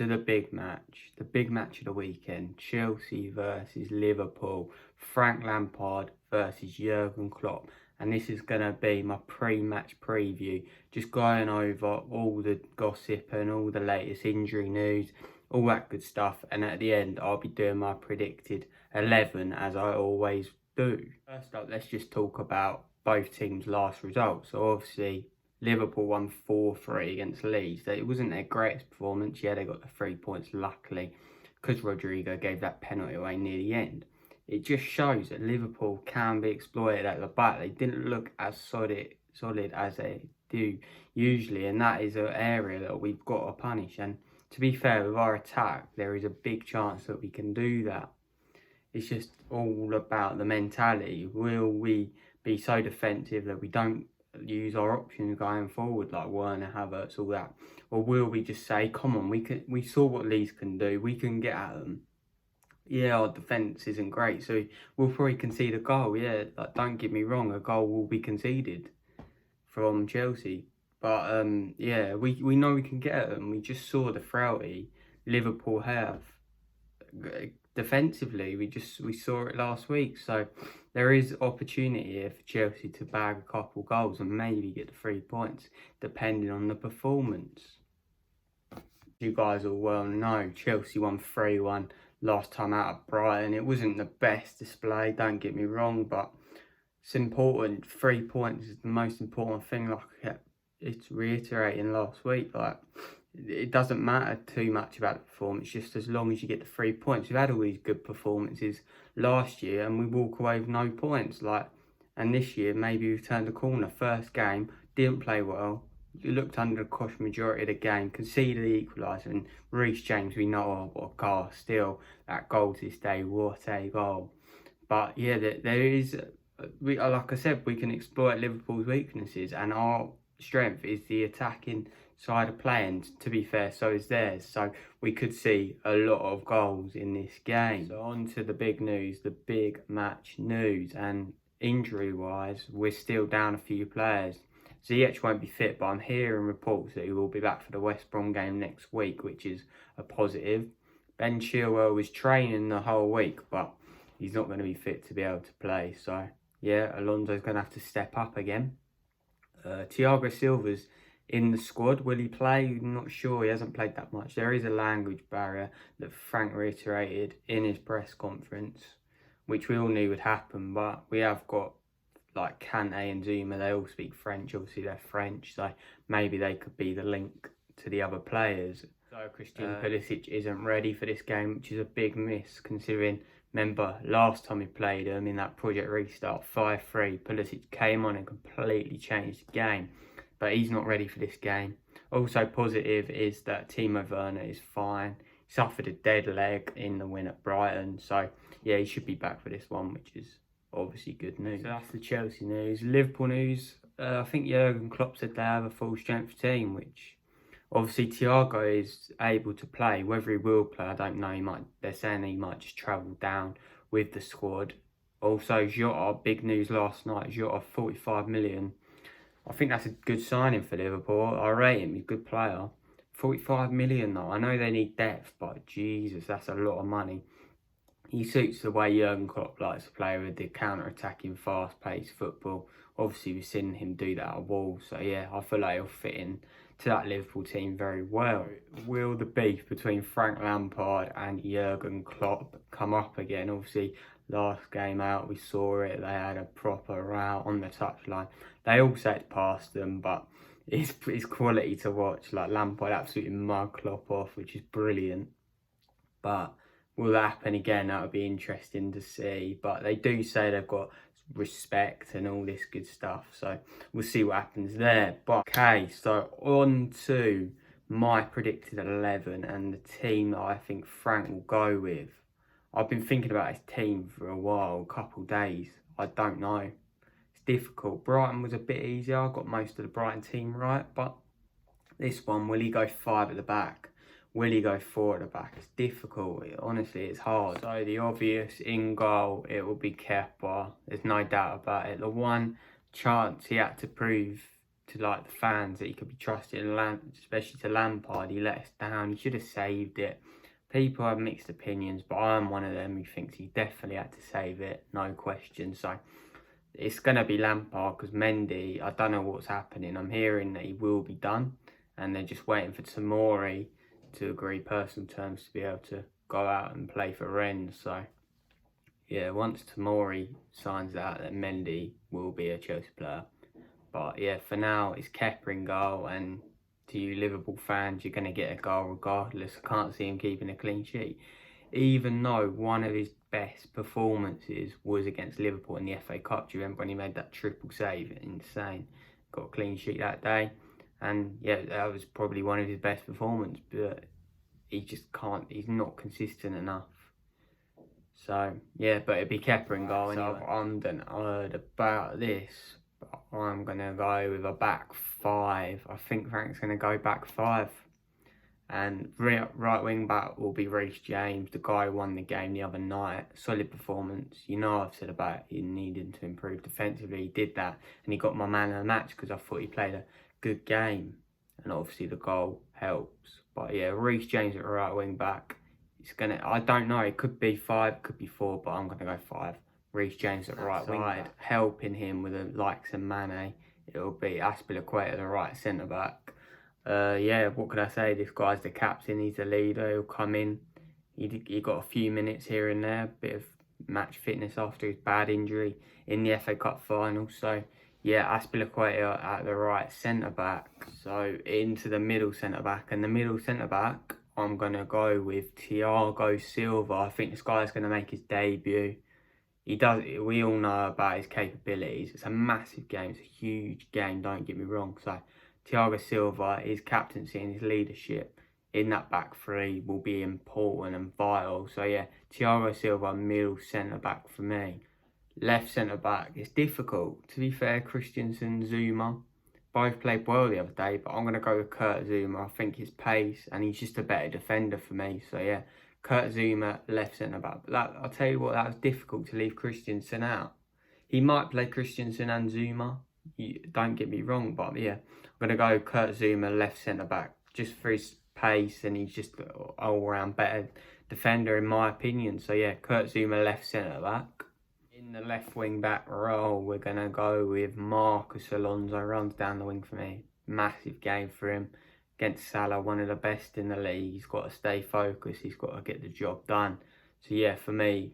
to the big match of the weekend, Chelsea versus Liverpool, Frank Lampard versus Jurgen Klopp. And this is going to be my pre-match preview, just going over all the gossip and all the latest injury news, all that good stuff. And at the end, I'll be doing my predicted 11 as I always do. First up, let's just talk about both teams' last results. So obviously, Liverpool won 4-3 against Leeds. It wasn't their greatest performance. Yeah, they got the 3 points luckily because Rodrigo gave that penalty away near the end. It just shows that Liverpool can be exploited at the back. They didn't look as solid as they do usually, and that is an area that we've got to punish. And to be fair, with our attack, there is a big chance that we can do that. It's just all about the mentality. Will we be so defensive that we don't use our options going forward, like Werner, Havertz, all that? Or will we just say, come on, we saw what Leeds can do, we can get at them. Yeah, our defence isn't great, so we'll probably concede a goal. Yeah, like, don't get me wrong, a goal will be conceded from Chelsea. But yeah, we know we can get at them. We just saw the frailty Liverpool have defensively. We saw it last week. So there is opportunity here for Chelsea to bag a couple goals and maybe get the 3 points, depending on the performance. You guys all well know, Chelsea won 3-1 last time out at Brighton. It wasn't the best display, don't get me wrong, but it's important. 3 points is the most important thing, like it's reiterating last week. Like, it doesn't matter too much about the performance, just as long as you get the 3 points. We've had all these good performances last year and we walk away with no points. And this year, maybe we've turned a corner. First game, didn't play well. You looked under the cosh majority of the game, conceded the equaliser, and Reece James, we know what a goal. Still, that goal to this day, what a goal. But yeah, there is, like I said, we can exploit Liverpool's weaknesses, and our strength is the attacking side of play, and to be fair, so is theirs. So we could see a lot of goals in this game. So on to the big news, the big match news, and injury-wise, we're still down a few players. Ziyech won't be fit, but I'm hearing reports that he will be back for the West Brom game next week, which is a positive. Ben Chilwell was training the whole week, but he's not going to be fit to be able to play. So, yeah, Alonso's going to have to step up again. Thiago Silva's in the squad. Will he play? I'm not sure. He hasn't played that much. There is a language barrier that Frank reiterated in his press conference, which we all knew would happen, but we have got like Kante and Zuma, they all speak French. Obviously, they're French, so maybe they could be the link to the other players. So Christian Pulisic isn't ready for this game, which is a big miss, considering, remember, last time we played him in that Project Restart, 5-3, Pulisic came on and completely changed the game, but he's not ready for this game. Also positive is that Timo Werner is fine. He suffered a dead leg in the win at Brighton, so yeah, he should be back for this one, which is obviously good news. So that's the Chelsea news. Liverpool news, I think Jurgen Klopp said they have a full strength team, which obviously Thiago is able to play. Whether he will play, I don't know. They're saying he might just travel down with the squad. Also, Jota, big news last night. Jota, 45 million. I think that's a good signing for Liverpool. I rate him. He's a good player. 45 million though. I know they need depth, but Jesus, that's a lot of money. He suits the way Jurgen Klopp likes to play, with the counter-attacking, fast-paced football. Obviously, we've seen him do that at Wolves. So, yeah, I feel like he'll fit in to that Liverpool team very well. Will the beef between Frank Lampard and Jurgen Klopp come up again? Obviously, last game out, we saw it. They had a proper row on the touchline. They all set past them, but it's quality to watch. Like, Lampard absolutely mug Klopp off, which is brilliant. But will that happen again? That would be interesting to see. But they do say they've got respect and all this good stuff. So we'll see what happens there. But okay, so on to my predicted 11 and the team that I think Frank will go with. I've been thinking about his team for a while, a couple of days. I don't know. It's difficult. Brighton was a bit easier. I got most of the Brighton team right. But this one, will he go 5 at the back? Will he go 4 at the back? It's difficult. Honestly, it's hard. So the obvious in goal, it will be Kepa. There's no doubt about it. The one chance he had to prove to like the fans that he could be trusted, especially to Lampard. He let us down. He should have saved it. People have mixed opinions, but I'm one of them who thinks he definitely had to save it, no question. So it's going to be Lampard, because Mendy, I don't know what's happening. I'm hearing that he will be done, and they're just waiting for Tomori to agree personal terms to be able to go out and play for Rennes. So yeah, once Tomori signs that, then Mendy will be a Chelsea player. But yeah, for now, it's Kepa in goal, and to you Liverpool fans, you're going to get a goal regardless. I can't see him keeping a clean sheet. Even though one of his best performances was against Liverpool in the FA Cup. Do you remember when he made that triple save? Insane. Got a clean sheet that day. And yeah, that was probably one of his best performances. But he just can't, he's not consistent enough. So yeah, but it'd be Kepa in goal. So I've heard about this. I'm going to go with a back five. I think Frank's going to go back five. And right wing back will be Reece James, the guy who won the game the other night. Solid performance. You know I've said about he needing to improve defensively. He did that, and he got my man of the match because I thought he played a good game. And obviously the goal helps. But yeah, Reece James at right wing back. It's going to, I don't know, it could be 5, could be 4, but I'm going to go 5. Reece James at right wing back, helping him with the likes of Mane. It'll be Aspilicueta, the right centre back. Yeah, what could I say? This guy's the captain. He's the leader. He'll come in. He got a few minutes here and there, bit of match fitness after his bad injury in the FA Cup final. So yeah, Aspilicueta at the right centre back. So into the middle centre back, and the middle centre back, I'm gonna go with Thiago Silva. I think this guy's gonna make his debut. He does. We all know about his capabilities. It's a massive game. It's a huge game. Don't get me wrong. So Thiago Silva, his captaincy and his leadership in that back three will be important and vital. So yeah, Thiago Silva, middle centre back for me. Left centre back, it's difficult. To be fair, Christensen, Zuma, both played well the other day, but I'm going to go with Kurt Zuma. I think his pace, and he's just a better defender for me. So yeah, Kurt Zuma, left centre back. But I'll tell you what, that was difficult to leave Christensen out. He might play Christensen and Zuma. Don't get me wrong, but yeah, I'm going to go Kurt Zuma, left centre back, just for his pace, and he's just an all-round better defender in my opinion. So yeah, Kurt Zuma, left centre back. In the left wing back role, we're going to go with Marcus Alonso. Runs down the wing for me. Massive game for him against Salah, one of the best in the league. He's got to stay focused. He's got to get the job done. So yeah, for me,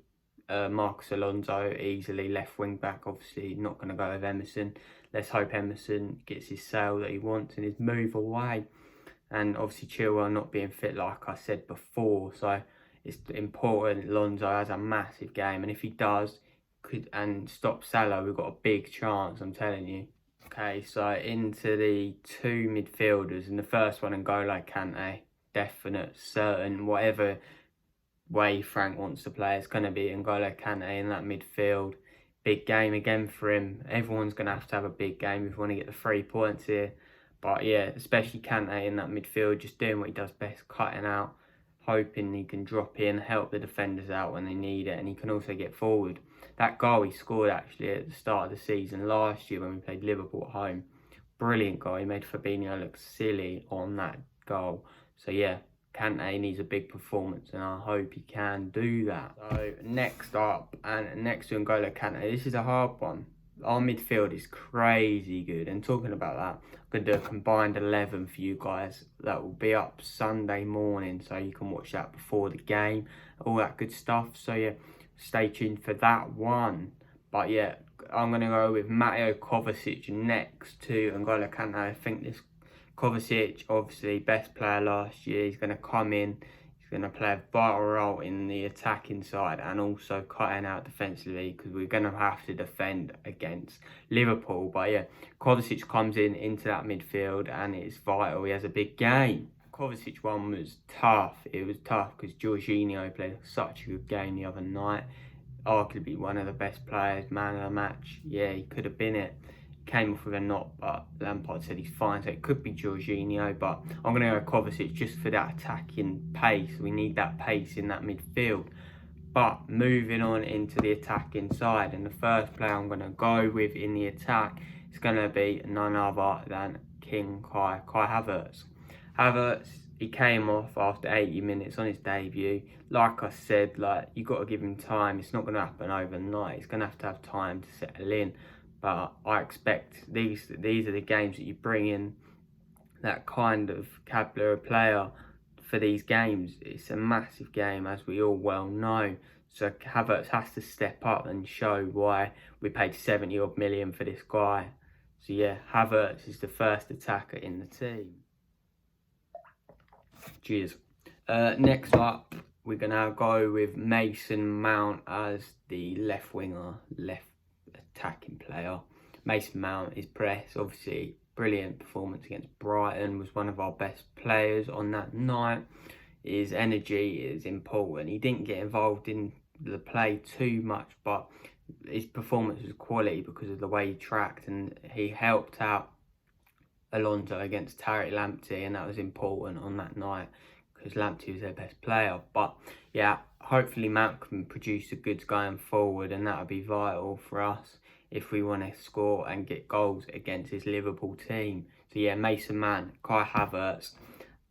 Marcus Alonso, easily left wing back. Obviously not going to go with Emerson. Let's hope Emerson gets his sale that he wants and his move away. And obviously Chilwell not being fit, like I said before. So it's important Alonso has a massive game. And if he does, and stop Salah, we've got a big chance, I'm telling you. Okay, so into the two midfielders, and the first one, N'Golo Kante, definite, certain, whatever way Frank wants to play, it's going to be N'Golo Kante in that midfield. Big game again for him. Everyone's going to have a big game if we want to get the 3 points here. But yeah, especially Kante in that midfield, just doing what he does best, cutting out, hoping he can drop in, help the defenders out when they need it, and he can also get forward. That goal he scored actually at the start of the season last year when we played Liverpool at home. Brilliant goal. He made Fabinho look silly on that goal. So yeah, Kante needs a big performance, and I hope he can do that. So next up, and next to N'Golo Kante, this is a hard one. Our midfield is crazy good. And talking about that, I'm going to do a combined 11 for you guys. That will be up Sunday morning, so you can watch that before the game. All that good stuff. So yeah, stay tuned for that one. But yeah, I'm going to go with Mateo Kovacic next to N'Golo Kante. I think this Kovacic, obviously best player last year. He's going to come in. He's going to play a vital role in the attacking side and also cutting out defensively, because we're going to have to defend against Liverpool. But yeah, Kovacic comes into that midfield and it's vital. He has a big game. Kovacic one was tough. It was tough because Jorginho played such a good game the other night. Arguably one of the best players, man of the match. Yeah, he could have been it. Came off with a knock, but Lampard said he's fine, so it could be Jorginho. But I'm going to go Kovacic just for that attacking pace. We need that pace in that midfield. But moving on into the attacking side, and the first player I'm going to go with in the attack is it's going to be none other than King Kai Havertz. Havertz, he came off after 80 minutes on his debut. Like I said, like, you got to give him time. It's not going to happen overnight. He's going to have time to settle in. But I expect these are the games that you bring in that kind of caliber of player for these games. It's a massive game, as we all well know. So Havertz has to step up and show why we paid 70 odd million for this guy. So yeah, Havertz is the first attacker in the team. Cheers. Next up, we're going to go with Mason Mount as the left winger, left attacking player. Mason Mount is press, obviously brilliant performance against Brighton, was one of our best players on that night. His energy is important. He didn't get involved in the play too much, but his performance was quality because of the way he tracked, and he helped out Alonso against Tariq Lamptey, and that was important on that night because Lamptey was their best player. But yeah, hopefully Mount can produce the goods going forward, and that would be vital for us if we want to score and get goals against his Liverpool team. So yeah, Mason Mount, Kai Havertz,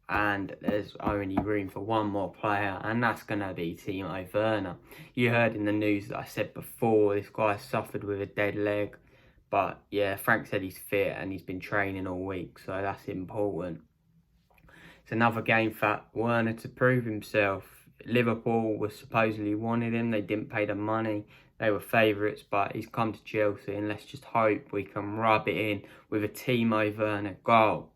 and there's only room for one more player, and that's going to be Timo Werner. You heard in the news that I said before, this guy suffered with a dead leg. But yeah, Frank said he's fit and he's been training all week, so that's important. It's another game for Werner to prove himself. Liverpool was supposedly wanted him. They didn't pay the money. They were favourites, but he's come to Chelsea, and let's just hope we can rub it in with a Timo Werner goal.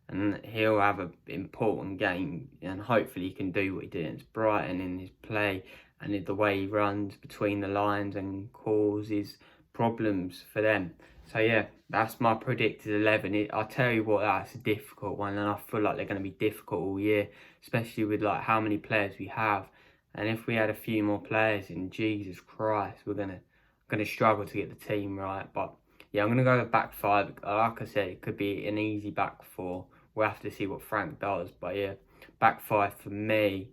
And he'll have an important game, and hopefully he can do what he did against Brighton in his play and in the way he runs between the lines and causes problems for them. So yeah, that's my predicted 11. I'll tell you what, that's a difficult one, and I feel like they're going to be difficult all year, especially with like how many players we have. And if we had a few more players in, Jesus Christ, we're gonna struggle to get the team right. But yeah, I'm gonna go with back five. Like I said, it could be an easy back four. We'll have to see what Frank does. But yeah, back five for me.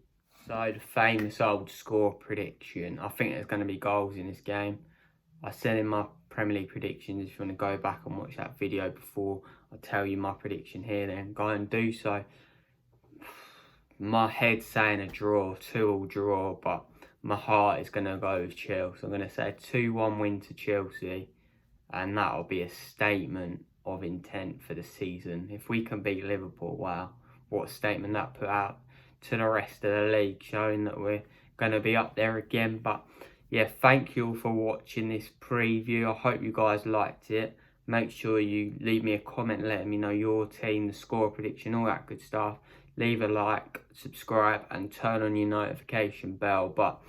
So the famous old score prediction. I think there's going to be goals in this game. I said in my Premier League predictions, if you want to go back and watch that video before I tell you my prediction here, then go and do so. My head's saying a draw, 2-2 draw, but my heart is going to go with Chelsea. I'm going to say a 2-1 win to Chelsea, and that'll be a statement of intent for the season. If we can beat Liverpool, wow, what a statement that put out to the rest of the league, showing that we're going to be up there again. But yeah, thank you all for watching this preview. I hope you guys liked it. Make sure you leave me a comment letting me know your team, the score prediction, all that good stuff. Leave a like, subscribe, and turn on your notification bell. But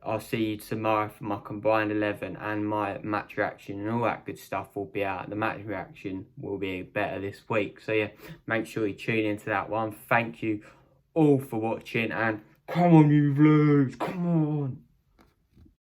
I'll see you tomorrow for my combined 11, and my match reaction and all that good stuff will be out. The match reaction will be better this week. So yeah, make sure you tune into that one. Thank you all for watching, and come on you Blues, come on.